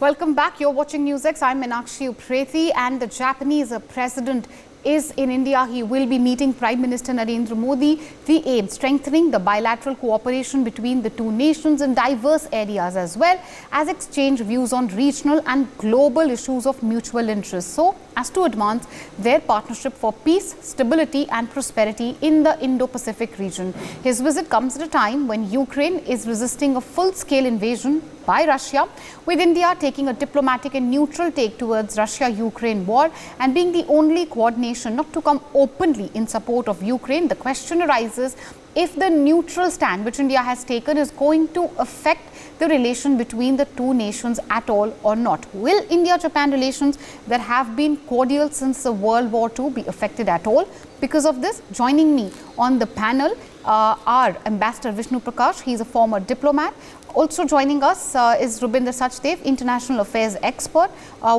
Welcome back. You're watching NewsX. I'm Meenakshi Upreti, and the Japanese president is in India. He will be meeting Prime Minister Narendra Modi. The aim, strengthening the bilateral cooperation between the two nations in diverse areas, as well as exchange views on regional and global issues of mutual interest, so as to advance their partnership for peace, stability and prosperity in the Indo-Pacific region. His visit comes at a time when Ukraine is resisting a full-scale invasion by Russia, with India taking a diplomatic and neutral take towards Russia-Ukraine war and being the only Quad nation not to come openly in support of Ukraine. The question arises if the neutral stand which India has taken is going to affect the relation between the two nations at all or not. Will India-Japan relations that have been cordial since the World War II be affected at all because of this? Joining me on the panel are Ambassador Vishnu Prakash. He is a former diplomat. Also joining us is Rubinder Sachdev, international affairs expert.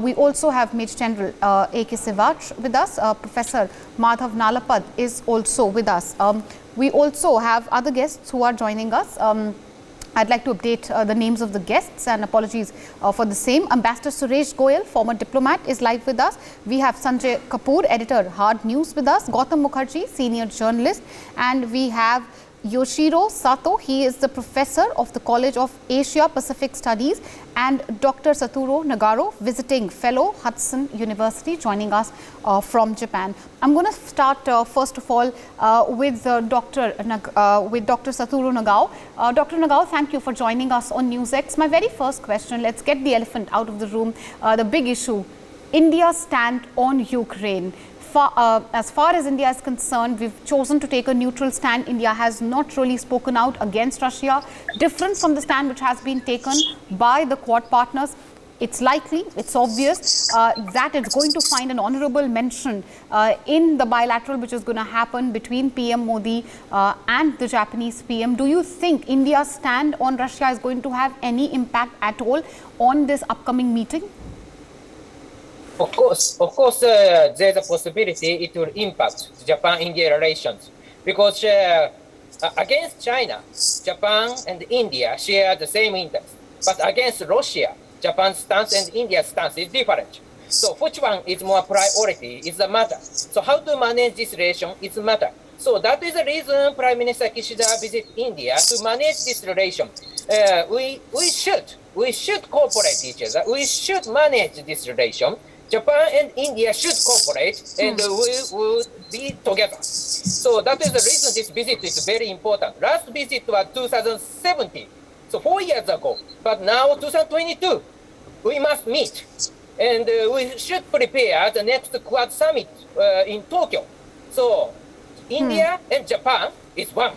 We also have Major General A.K. Sivaj with us. Professor Madhav Nalapad is also with us. We also have other guests who are joining us. I'd like to update the names of the guests, and apologies for the same. Ambassador Suresh Goyal, former diplomat, is live with us. We have Sanjay Kapoor, editor, Hard News, with us. Gautam Mukherjee, senior journalist. And we have Yoshiro Sato. He is the professor of the College of Asia-Pacific Studies, and Dr. Satoru Nagaro, visiting fellow, Hudson University, joining us from Japan. I'm going to start first of all with Dr. Satoru Nagao. Dr. Nagao, thank you for joining us on NewsX. My very first question, let's get the elephant out of the room, the big issue, India's stand on Ukraine. As far as India is concerned, we've chosen to take a neutral stand. India has not really spoken out against Russia, different from the stand which has been taken by the Quad partners. It's likely, it's obvious that it's going to find an honorable mention in the bilateral which is going to happen between PM Modi and the Japanese PM. Do you think India's stand on Russia is going to have any impact at all on this upcoming meeting? Of course, there's a possibility it will impact Japan-India relations, because against China, Japan and India share the same interest, but against Russia, Japan's stance and India's stance is different. So which one is more priority is the matter. So how to manage this relation is the matter. So that is the reason Prime Minister Kishida visit India, to manage this relation. We should cooperate each other. We should manage this relation. Japan and India should cooperate, and we will be together. So that is the reason this visit is very important. Last visit was 2017, so 4 years ago. But now 2022, we must meet, and we should prepare the next Quad summit in Tokyo. So India and Japan is one.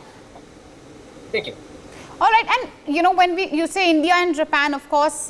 Thank you. All right, and you know, when you say India and Japan, of course,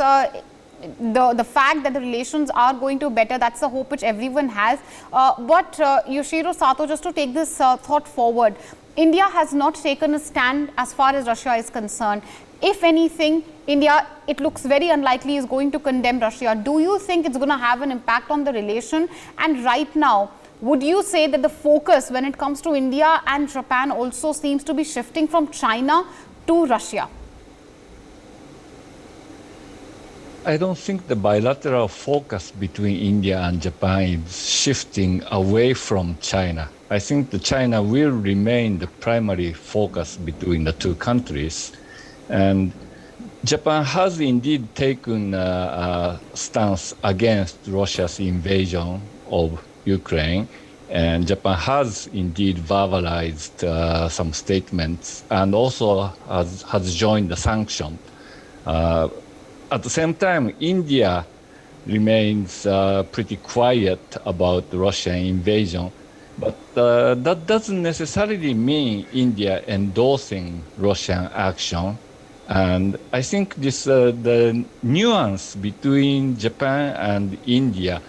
the fact that the relations are going to better, that's the hope which everyone has. But Yoshiro Sato, just to take this thought forward, India has not taken a stand as far as Russia is concerned. If anything, India, it looks very unlikely, is going to condemn Russia. Do you think it's going to have an impact on the relation? And right now, would you say that the focus when it comes to India and Japan also seems to be shifting from China to Russia? I don't think the bilateral focus between India and Japan is shifting away from China. I think that China will remain the primary focus between the two countries. And Japan has indeed taken a stance against Russia's invasion of Ukraine. And Japan has indeed verbalized some statements, and also has joined the sanction. At the same time, India remains pretty quiet about the Russian invasion, but that doesn't necessarily mean India endorsing Russian action. And I think the nuance between Japan and India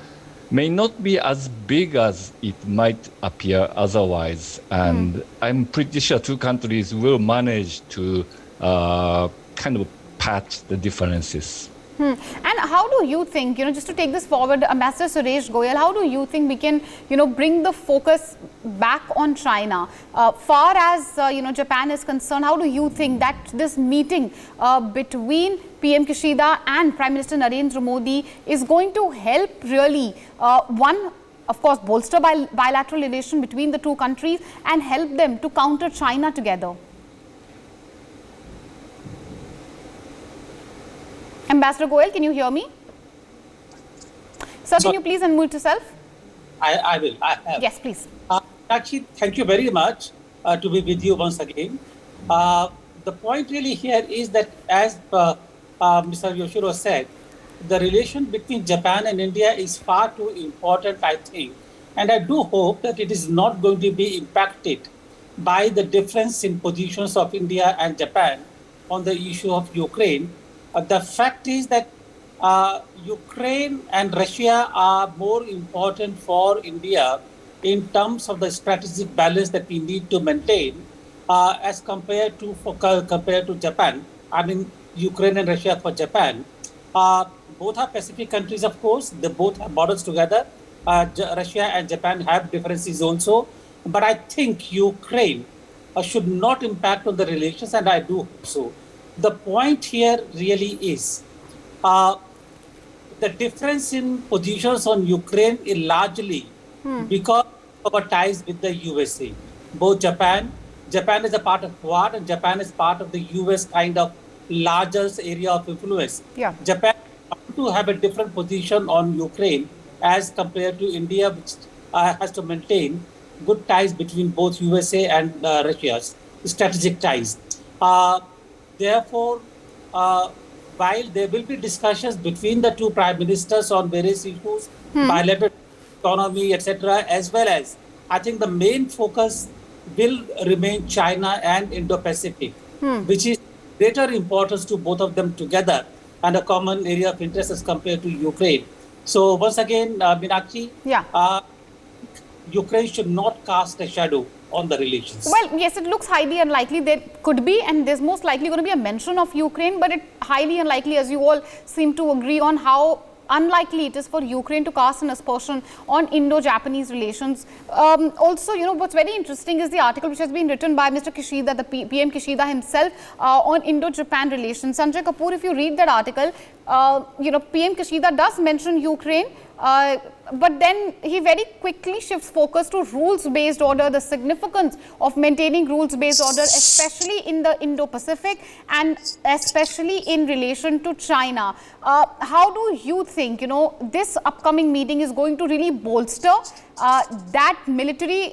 may not be as big as it might appear otherwise. And I'm pretty sure two countries will manage to kind of patch the differences. And how do you think, just to take this forward, Ambassador Suresh Goyal, how do you think we can, bring the focus back on China? Far as, Japan is concerned, how do you think that this meeting between PM Kishida and Prime Minister Narendra Modi is going to help really, one, of course, bolster bilateral relation between the two countries and help them to counter China together? Ambassador Goyal, can you hear me? Sir, can you please unmute yourself? I will. I have. Yes, please. Actually, thank you very much to be with you once again. The point really here is that, as Mr. Yoshiro said, the relation between Japan and India is far too important, I think. And I do hope that it is not going to be impacted by the difference in positions of India and Japan on the issue of Ukraine. The fact is that Ukraine and Russia are more important for India in terms of the strategic balance that we need to maintain as compared to Japan. I mean, Ukraine and Russia for Japan. Both are Pacific countries, of course. They both have borders together. Russia and Japan have differences also. But I think Ukraine should not impact on the relations, and I do hope so. The point here really is the difference in positions on Ukraine is largely because of our ties with the USA. Both Japan is a part of Quad, and Japan is part of the US kind of largest area of influence. Yeah. Japan to have a different position on Ukraine as compared to India, which has to maintain good ties between both USA and Russia's strategic ties. Therefore, while there will be discussions between the two prime ministers on various issues, bilateral economy, etc., as well as, I think the main focus will remain China and Indo-Pacific, which is greater importance to both of them together and a common area of interest as compared to Ukraine. So once again, Meenakshi, Ukraine should not cast a shadow on the relations. Well, yes, it looks highly unlikely. There could be, and there's most likely going to be a mention of Ukraine, but it's highly unlikely, as you all seem to agree on, how unlikely it is for Ukraine to cast an aspersion on Indo-Japanese relations. Also, what's very interesting is the article which has been written by Mr. Kishida, the PM Kishida himself, on Indo-Japan relations. Sanjay Kapoor, if you read that article, PM Kishida does mention Ukraine, but then he very quickly shifts focus to rules-based order, the significance of maintaining rules-based order, especially in the Indo-Pacific and especially in relation to China. How do you think, this upcoming meeting is going to really bolster that military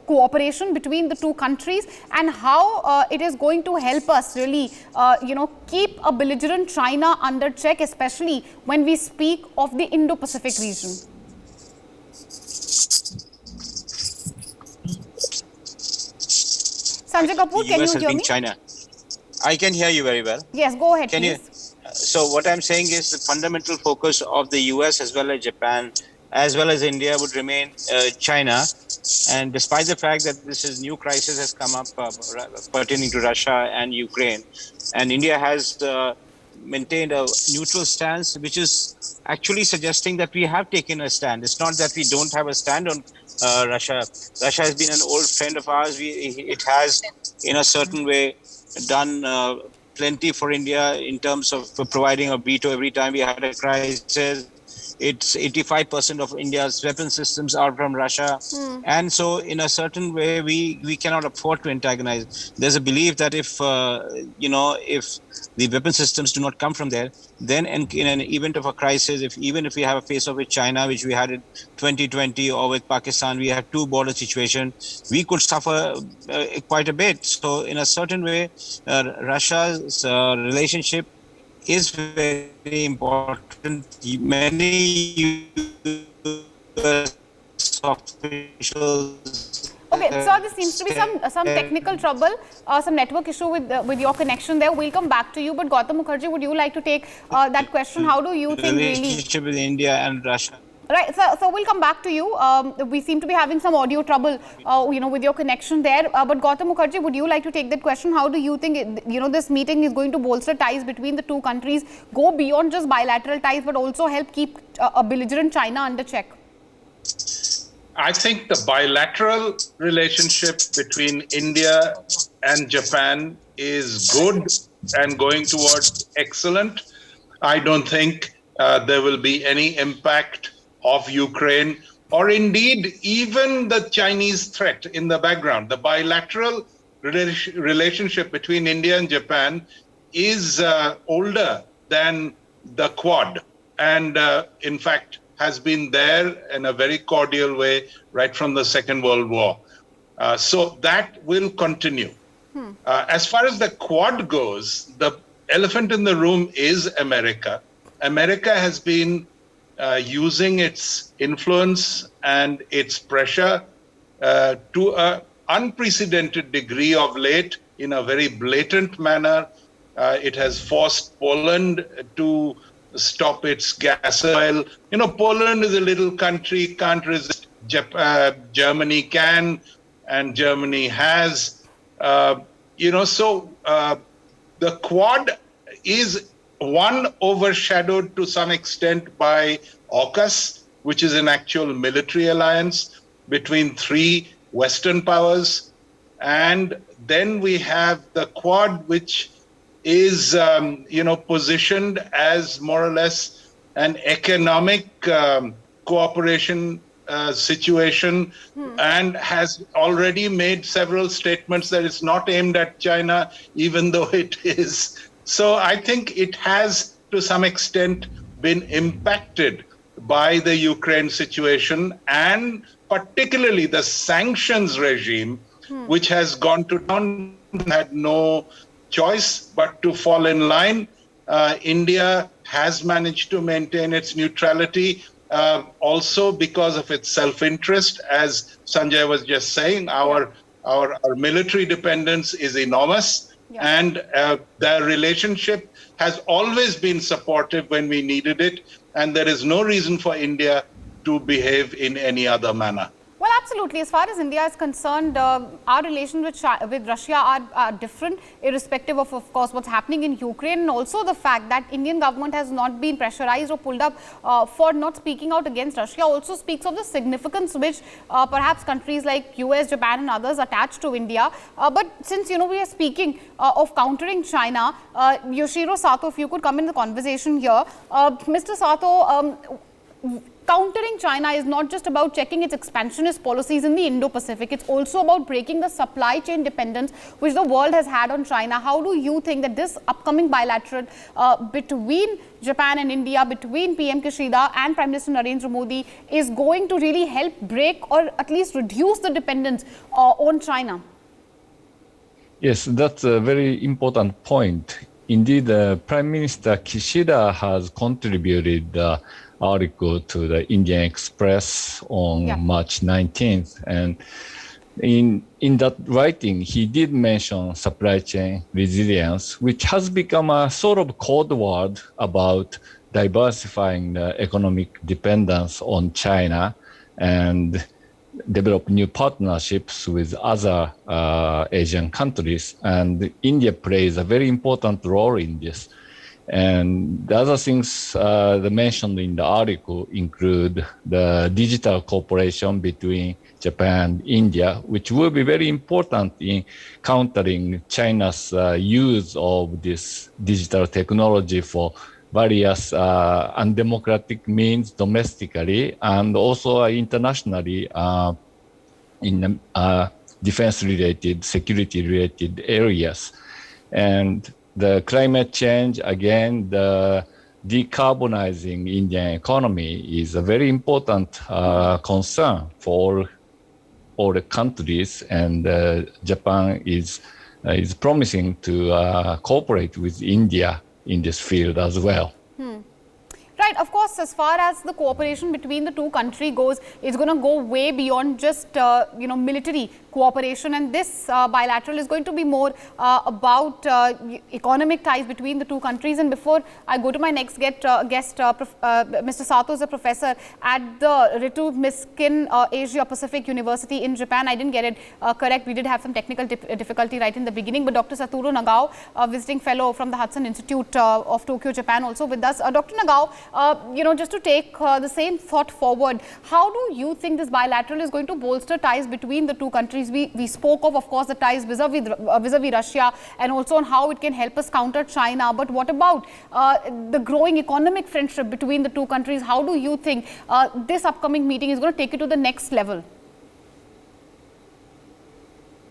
cooperation between the two countries, and how it is going to help us really, keep a belligerent China under check, especially when we speak of the Indo-Pacific region? Sanjay Kapoor, can you hear me? China. I can hear you very well. Yes, go ahead, Can please. So what I'm saying is the fundamental focus of the US as well as Japan as well as India would remain China. And despite the fact that this is new crisis has come up pertaining to Russia and Ukraine, and India has maintained a neutral stance, which is actually suggesting that we have taken a stand. It's not that we don't have a stand on Russia. Russia has been an old friend of ours. It has, in a certain way, done plenty for India in terms of providing a veto every time we had a crisis. It's 85% of India's weapon systems are from Russia. And so in a certain way, we cannot afford to antagonize. There's a belief that if the weapon systems do not come from there, then in an event of a crisis, even if we have a face-off with China, which we had in 2020, or with Pakistan, we have two border situation, we could suffer quite a bit. So in a certain way, Russia's relationship is very important. Many US officials. Okay, so there seems to be some technical trouble, some network issue with your connection there. We'll come back to you. But Gautam Mukherjee, would you like to take that question? How do you think really relationship with India and Russia? Right, so we'll come back to you. We seem to be having some audio trouble, with your connection there. But Gautam Mukherjee, would you like to take that question? How do you think, this meeting is going to bolster ties between the two countries, go beyond just bilateral ties, but also help keep a belligerent China under check? I think the bilateral relationship between India and Japan is good and going towards excellent. I don't think there will be any impact of Ukraine or indeed even the Chinese threat in the background. The bilateral relationship between India and Japan is older than the Quad, and in fact has been there in a very cordial way right from the Second World War. So that will continue. As far as the Quad goes, the elephant in the room is America. America has been using its influence and its pressure to an unprecedented degree of late in a very blatant manner. It has forced Poland to stop its gas oil. Poland is a little country, can't resist. Germany can, and Germany has. So the Quad is overshadowed to some extent by AUKUS, which is an actual military alliance between three Western powers. And then we have the Quad, which is, positioned as more or less an economic cooperation situation, and has already made several statements that it's not aimed at China, even though it is. So I think it has, to some extent, been impacted by the Ukraine situation, and particularly the sanctions regime, which has gone to town, had no choice but to fall in line. India has managed to maintain its neutrality, also because of its self-interest. As Sanjay was just saying, our military dependence is enormous, and the relationship has always been supportive when we needed it, and there is no reason for India to behave in any other manner. Well, absolutely. As far as India is concerned, our relations with Russia are different, irrespective of course, what's happening in Ukraine, and also the fact that Indian government has not been pressurized or pulled up for not speaking out against Russia also speaks of the significance which perhaps countries like US, Japan and others attach to India. But since, we are speaking of countering China, Yoshiro Sato, if you could come in the conversation here. Mr. Sato, countering China is not just about checking its expansionist policies in the Indo-Pacific. It's also about breaking the supply chain dependence which the world has had on China. How do you think that this upcoming bilateral between Japan and India, between PM Kishida and Prime Minister Narendra Modi is going to really help break or at least reduce the dependence on China? Yes, that's a very important point. Indeed, Prime Minister Kishida has contributed article to the Indian Express on March 19th. And in that writing, he did mention supply chain resilience, which has become a sort of code word about diversifying the economic dependence on China and develop new partnerships with other Asian countries. And India plays a very important role in this. And the other things mentioned in the article include the digital cooperation between Japan and India, which will be very important in countering China's use of this digital technology for various undemocratic means domestically and also internationally in defense-related, security-related areas. And the climate change, again, the decarbonizing Indian economy is a very important concern for all the countries, and Japan is promising to cooperate with India in this field as well. Right. Right, of course, as far as the cooperation between the two countries goes, it's going to go way beyond just, military cooperation, and this bilateral is going to be more about economic ties between the two countries. And before I go to my next guest, Mr. Sato is a professor at the Ritu Miskin Asia-Pacific University in Japan. I didn't get it correct. We did have some technical difficulty right in the beginning, but Dr. Satoru Nagao, visiting fellow from the Hudson Institute of Tokyo, Japan, also with us. Dr. Nagao, just to take the same thought forward, how do you think this bilateral is going to bolster ties between the two countries? We spoke of course, the ties vis-a-vis Russia, and also on how it can help us counter China. But what about the growing economic friendship between the two countries? How do you think this upcoming meeting is going to take it to the next level?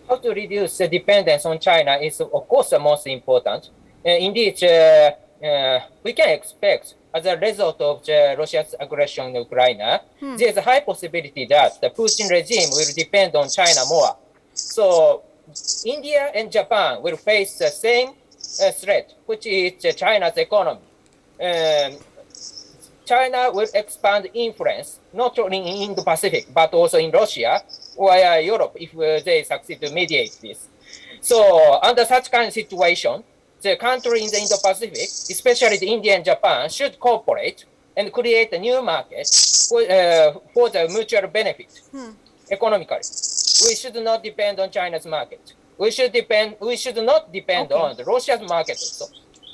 How to reduce the dependence on China is, of course, the most important. Indeed, we can expect, as a result of Russia's aggression in Ukraine, there is a high possibility that the Putin regime will depend on China more. So India and Japan will face the same threat, which is China's economy. China will expand influence not only in Indo-Pacific, but also in Russia or Europe if they succeed to mediate this. So under such kind of situation, the country in the Indo-Pacific, especially the India and Japan, should cooperate and create a new market for the mutual benefit economically. We should not depend on China's market. We should not depend on the Russia's market also,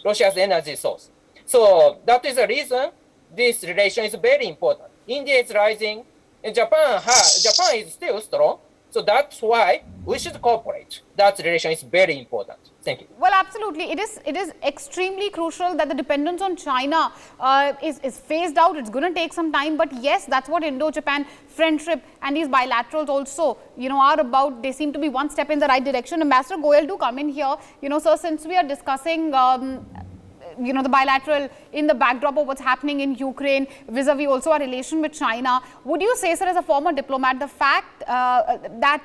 Russia's energy source. So that is the reason this relation is very important. India is rising, and Japan is still strong. So that's why we should cooperate. That relation is very important. Thank you. Well, absolutely. It is extremely crucial that the dependence on China is phased out. It's going to take some time. But yes, that's what Indo-Japan friendship and these bilaterals also, are about. They seem to be one step in the right direction. Ambassador Goyal, do come in here. Sir, since we are discussing the bilateral in the backdrop of what's happening in Ukraine, vis-a-vis also our relation with China, would you say, sir, as a former diplomat, the fact that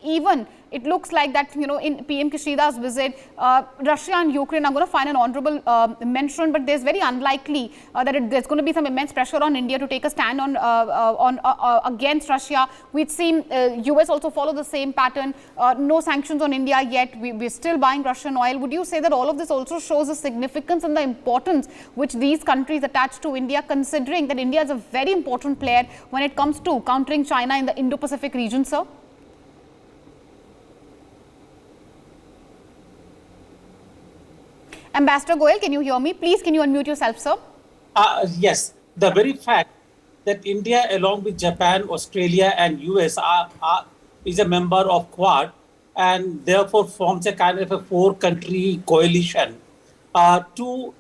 even it looks like that, in PM Kishida's visit, Russia and Ukraine are going to find an honorable mention, but there's very unlikely that there's going to be some immense pressure on India to take a stand on against Russia. We've seen US also follow the same pattern. No sanctions on India yet. We're still buying Russian oil. Would you say that all of this also shows the significance and the importance which these countries attach to India, considering that India is a very important player when it comes to countering China in the Indo-Pacific region, sir? Ambassador Goyal, can you hear me? Please, can you unmute yourself, sir? Yes. The very fact that India, along with Japan, Australia, and US, is a member of Quad, and therefore forms a kind of a four-country coalition. I will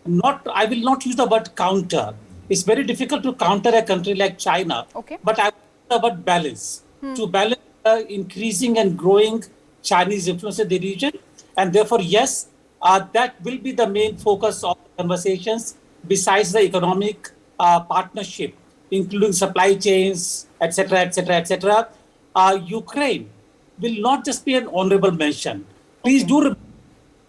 not use the word counter. It's very difficult to counter a country like China. Okay. But I will use the word balance. To balance increasing and growing Chinese influence in the region, and therefore, yes. That will be the main focus of the conversations, besides the economic partnership, including supply chains, etc., etc., etc. Ukraine will not just be an honorable mention. Please do remember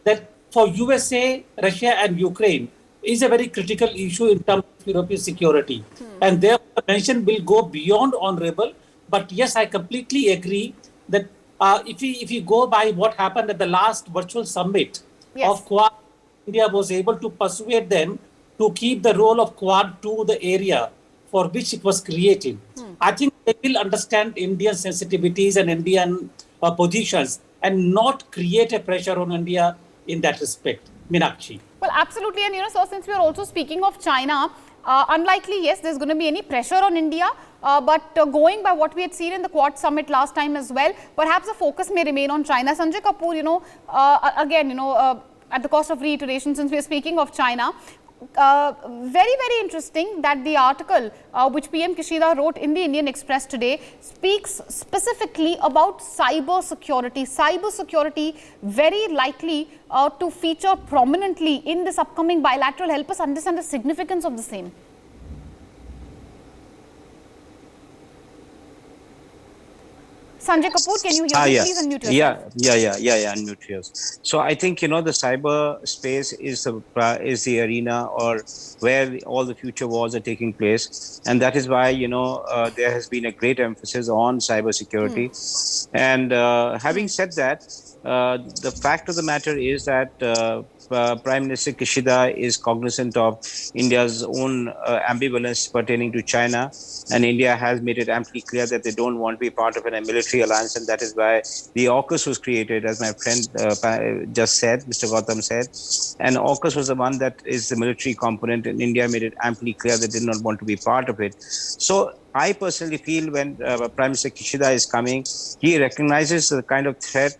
that for USA, Russia, and Ukraine is a very critical issue in terms of European security. And therefore, the mention will go beyond honorable. But yes, I completely agree that if we go by what happened at the last virtual summit, of Quad, India was able to persuade them to keep the role of Quad to the area for which it was created. I think they will understand Indian sensitivities and Indian positions and not create a pressure on India in that respect. Meenakshi. Well, absolutely. And, sir, since we are also speaking of China, unlikely, yes, there's going to be any pressure on India. But going by what we had seen in the Quad summit last time as well, perhaps the focus may remain on China. Sanjay Kapoor, again, at the cost of reiteration, since we are speaking of China, very, very interesting that the article which PM Kishida wrote in the Indian Express today speaks specifically about cyber security. Cyber security very likely to feature prominently in this upcoming bilateral. Help us understand the significance of the same. Sanjay Kapoor, can you hear me? Yeah. Please unmute yourself. Unmute yours. So I think, the cyber space is the arena or where all the future wars are taking place. And that is why, there has been a great emphasis on cybersecurity. And having said that, the fact of the matter is that Prime Minister Kishida is cognizant of India's own ambivalence pertaining to China, and India has made it amply clear that they don't want to be part of a military alliance, and that is why the AUKUS was created, as my friend just said, Mr. Gautam said. And AUKUS was the one that is the military component, and India made it amply clear they did not want to be part of it. So I personally feel when Prime Minister Kishida is coming, he recognizes the kind of threat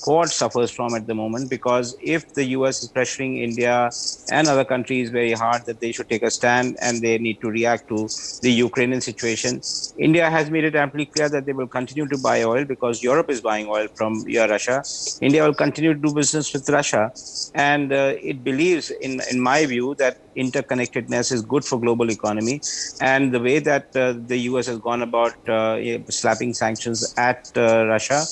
Quad suffers from at the moment, because if the US is pressuring India and other countries very hard that they should take a stand and they need to react to the Ukrainian situation, India has made it amply clear that they will continue to buy oil because Europe is buying oil from Russia. India will continue to do business with Russia, and it believes, in my view, that interconnectedness is good for global economy. And the way that the US has gone about slapping sanctions at Russia,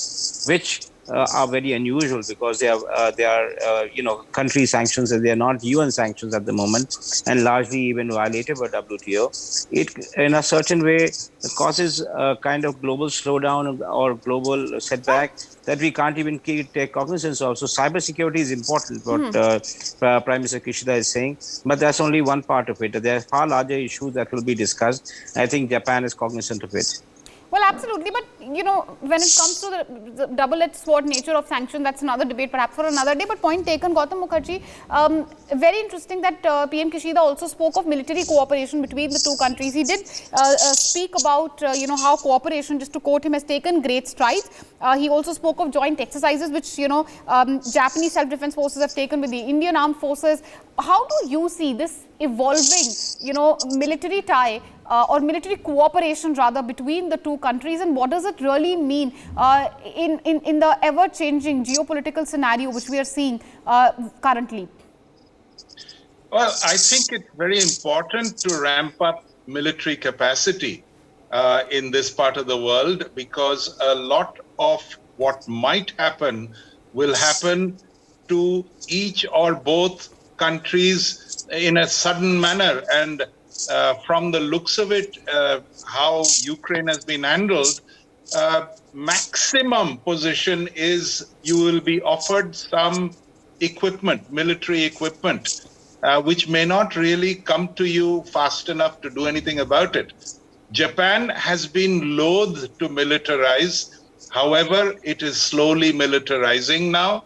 which are very unusual because they are country sanctions and they are not UN sanctions at the moment, and largely even violated by WTO. It in a certain way causes a kind of global slowdown or global setback that we can't even take cognizance of. So cybersecurity is important, what Prime Minister Kishida is saying, but that's only one part of it. There are far larger issues that will be discussed. I think Japan is cognizant of it. Well, absolutely. But, when it comes to the double-edged sword nature of sanction, that's another debate, perhaps for another day. But point taken, Gautam Mukherjee. Very interesting that PM Kishida also spoke of military cooperation between the two countries. He did speak about, how cooperation, just to quote him, has taken great strides. He also spoke of joint exercises, which, Japanese self-defense forces have taken with the Indian armed forces. How do you see this evolving, military tie or military cooperation rather between the two countries, and what does it really mean in the ever-changing geopolitical scenario which we are seeing currently? Well, I think it's very important to ramp up military capacity in this part of the world, because a lot of what might happen will happen to each or both countries in a sudden manner. And from the looks of it, how Ukraine has been handled, maximum position is you will be offered some equipment, military equipment, which may not really come to you fast enough to do anything about it. Japan has been loath to militarize. However, it is slowly militarizing now,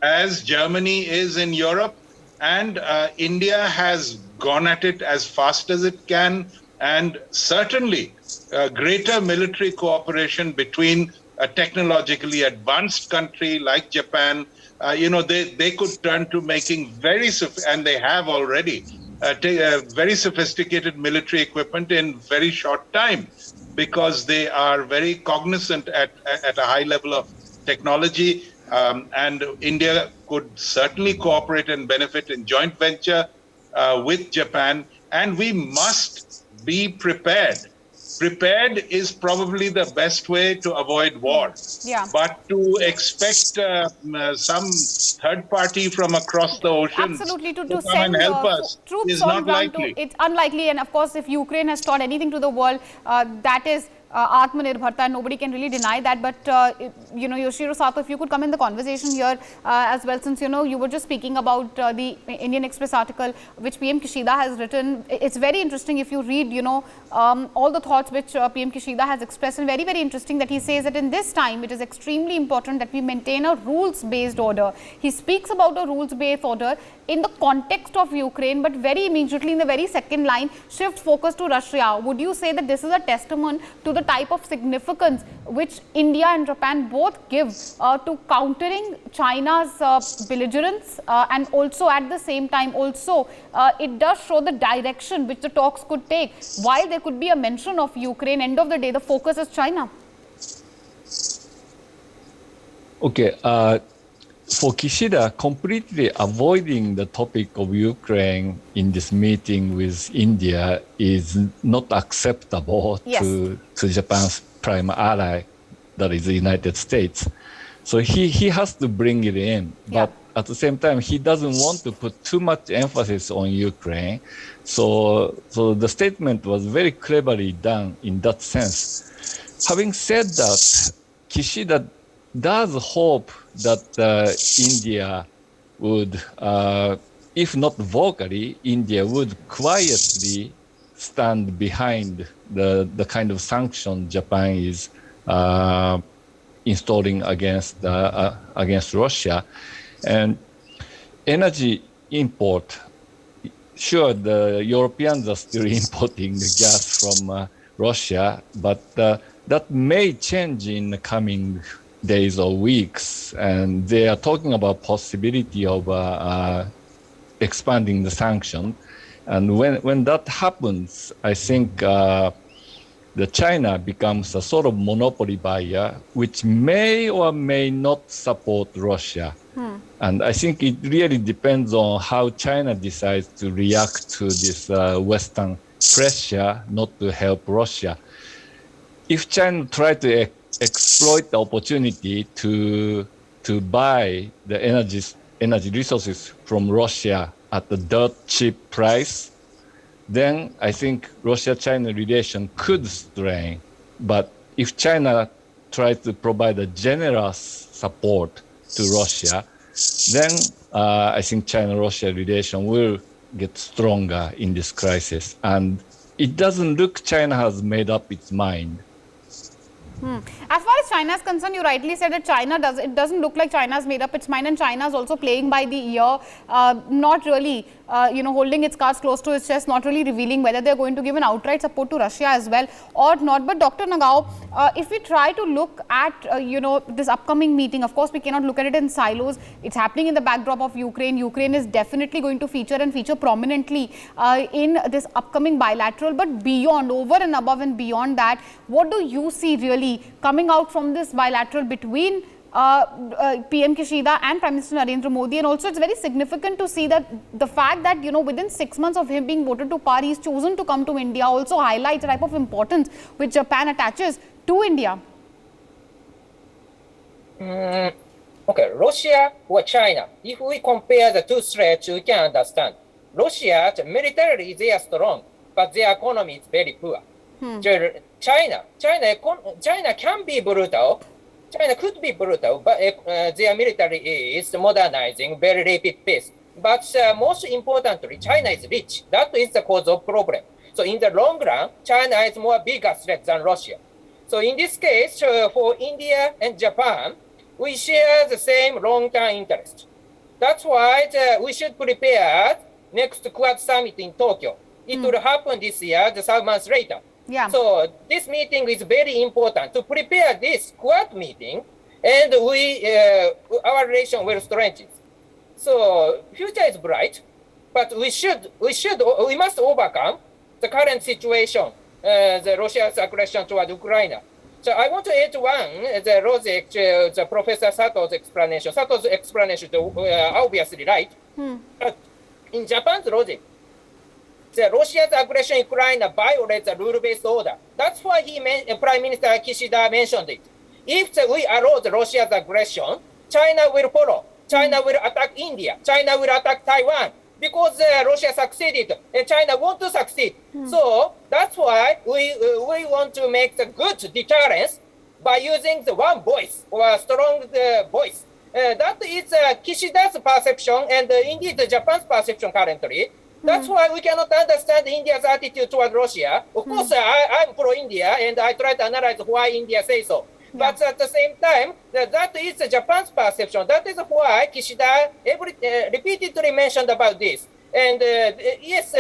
as Germany is in Europe, and India has gone at it as fast as it can, and certainly greater military cooperation between a technologically advanced country like Japan. They could turn to making and they have already, very sophisticated military equipment in very short time, because they are very cognizant at a high level of technology. And India could certainly cooperate and benefit in joint venture with Japan, and we must be prepared. Prepared is probably the best way to avoid war. Yeah. But to expect some third party from across the oceans absolutely to come send and help us troops is on not ground likely. It's unlikely. And of course, if Ukraine has taught anything to the world, that is Atmanirbharta, and nobody can really deny that. But, Yoshiro Sato, if you could come in the conversation here as well, since, you were just speaking about the Indian Express article, which PM Kishida has written. It's very interesting if you read, all the thoughts which PM Kishida has expressed, and very, very interesting that he says that in this time, it is extremely important that we maintain a rules-based order. He speaks about a rules-based order in the context of Ukraine, but very immediately in the very second line, shift focus to Russia. Would you say that this is a testament to the type of significance which India and Japan both give to countering China's belligerence, and also at the same time also it does show the direction which the talks could take? While there could be a mention of Ukraine, end of the day the focus is China. Okay, for Kishida, completely avoiding the topic of Ukraine in this meeting with India is not acceptable Yes. to Japan's prime ally, that is the United States. So he has to bring it in, but at the same time, he doesn't want to put too much emphasis on Ukraine. So the statement was very cleverly done in that sense. Having said that, Kishida does hope that India would, if not vocally, India would quietly stand behind the kind of sanction Japan is installing against Russia. And energy import, sure, the Europeans are still importing the gas from Russia, but that may change in the coming days or weeks. And they are talking about possibility of expanding the sanction. And when that happens, I think the China becomes a sort of monopoly buyer, which may or may not support Russia. And I think it really depends on how China decides to react to this Western pressure not to help Russia. If China tries to exploit the opportunity to buy the energy resources from Russia at a dirt cheap price, then I think Russia-China relation could strain. But if China tries to provide a generous support to Russia, then I think China-Russia relation will get stronger in this crisis. And it doesn't look China has made up its mind. As far as China is concerned, you rightly said that it doesn't look like China has made up its mind, and China is also playing by the ear, not really, holding its cards close to its chest, not really revealing whether they're going to give an outright support to Russia as well or not. But Dr. Nagao, if we try to look at, this upcoming meeting, of course, we cannot look at it in silos. It's happening in the backdrop of Ukraine. Ukraine is definitely going to feature prominently in this upcoming bilateral. But beyond, over and above and beyond that, what do you see really coming out from this bilateral between PM Kishida and Prime Minister Narendra Modi? And also, it's very significant to see that the fact that, within 6 months of him being voted to power, he's chosen to come to India also highlights the type of importance which Japan attaches to India. Okay, Russia or China, if we compare the two threats, we can understand. Russia, militarily, they are strong, but their economy is very poor. China can be brutal. China could be brutal, but their military is modernizing very rapid pace. But most importantly, China is rich. That is the cause of problem. So in the long run, China is more bigger threat than Russia. So in this case, for India and Japan, we share the same long-term interest. That's why we should prepare next Quad Summit in Tokyo. It will happen this year, 7 months later. Yeah. So this meeting is very important to prepare this Quad meeting, and our relation will strengthen. So future is bright, but we must overcome the current situation, the Russia's aggression toward Ukraine. So I want to add one, the logic, the Professor Sato's explanation. Sato's explanation is obviously right. But in Japan's logic, the Russia's aggression in Ukraine violates the rule-based order. That's why Prime Minister Kishida mentioned it. If we allow the Russia's aggression, China will follow. China will attack India. China will attack Taiwan. Because Russia succeeded and China want to succeed. So that's why we want to make the good deterrence by using the one voice or a strong voice. That is Kishida's perception and indeed Japan's perception currently. That's why we cannot understand India's attitude toward Russia. Of course, I'm pro-India and I try to analyze why India says so. But at the same time, that is Japan's perception. That is why Kishida repeatedly mentioned about this. And yes,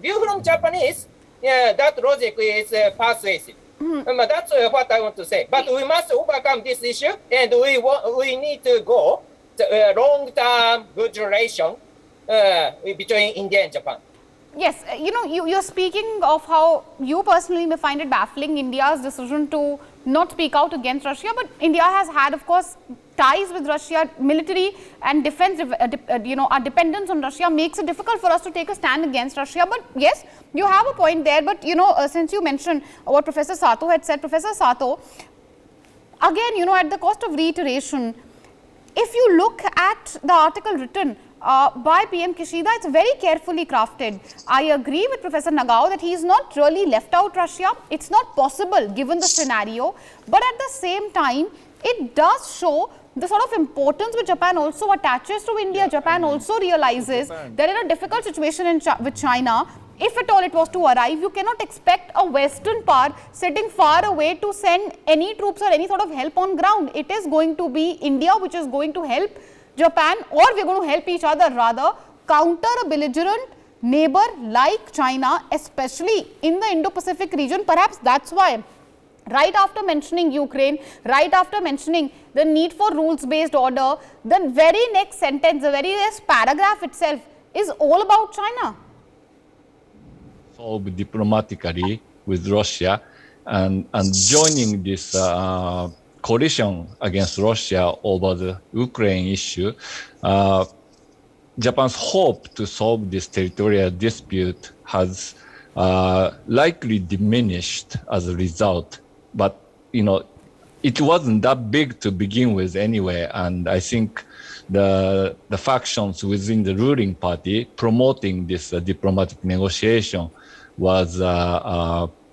view from Japanese, that logic is persuasive. That's what I want to say. But we must overcome this issue, and we need to go the long-term good relation between India and Japan. Yes, you're speaking of how you personally may find it baffling India's decision to not speak out against Russia, but India has had, of course, ties with Russia, military and defense, our dependence on Russia makes it difficult for us to take a stand against Russia. But yes, you have a point there. But, since you mentioned what Professor Sato had said, Professor Sato, again, you know, at the cost of reiteration, if you look at the article written by PM Kishida, it's very carefully crafted. I agree with Professor Nagao that he is not really left out Russia. It's not possible given the scenario, but at the same time, it does show the sort of importance which Japan also attaches to India. Yeah, Japan also realizes that in a difficult situation with China, if at all it was to arrive, you cannot expect a Western power sitting far away to send any troops or any sort of help on ground. It is going to be India which is going to help Japan, or we are going to help each other rather, counter a belligerent neighbor like China, especially in the Indo-Pacific region. Perhaps that's why, right after mentioning Ukraine, right after mentioning the need for rules-based order, the very next sentence, the very next paragraph itself is all about China. Solve diplomatically with Russia and joining this coalition against Russia over the Ukraine issue, Japan's hope to solve this territorial dispute has likely diminished as a result. But, you know, it wasn't that big to begin with anyway, and I think the factions within the ruling party promoting this diplomatic negotiation was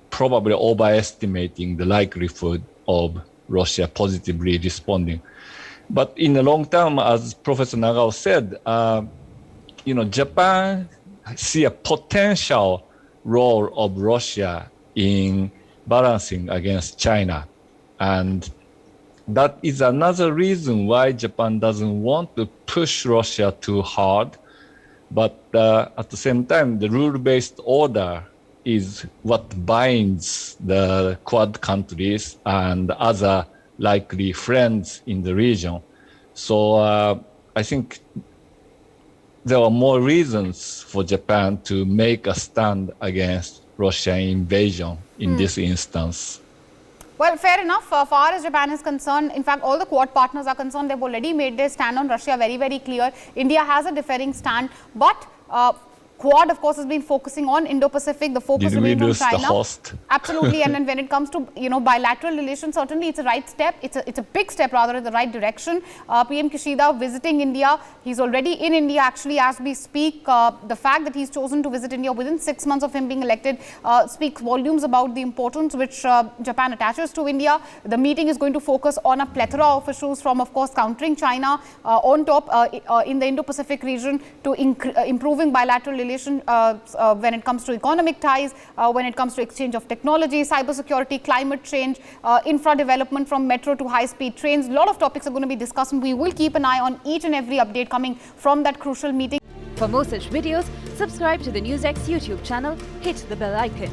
probably overestimating the likelihood of Russia positively responding. But in the long term, as Professor Nagao said, you know, Japan see a potential role of Russia in balancing against China. And that is another reason why Japan doesn't want to push Russia too hard. But at the same time, the rule-based order is what binds the Quad countries and other likely friends in the region. So I think there are more reasons for Japan to make a stand against Russian invasion in this instance. Well, fair enough. Far as Japan is concerned, in fact, all the Quad partners are concerned, they've already made their stand on Russia very, very clear. India has a differing stand, but Quad, of course, has been focusing on Indo-Pacific. The focus remains on China. The host? Absolutely. And then when it comes to, you know, bilateral relations, certainly it's a right step. It's a big step rather in the right direction. PM Kishida visiting India. He's already in India actually as we speak. The fact that he's chosen to visit India within 6 months of him being elected speaks volumes about the importance which Japan attaches to India. The meeting is going to focus on a plethora of issues from, of course, countering China on top in the Indo-Pacific region to improving bilateral relations when it comes to economic ties, when it comes to exchange of technology, cybersecurity, climate change, infra development from metro to high-speed trains. A lot of topics are going to be discussed, and we will keep an eye on each and every update coming from that crucial meeting. For more such videos, subscribe to the NewsX YouTube channel, hit the bell icon.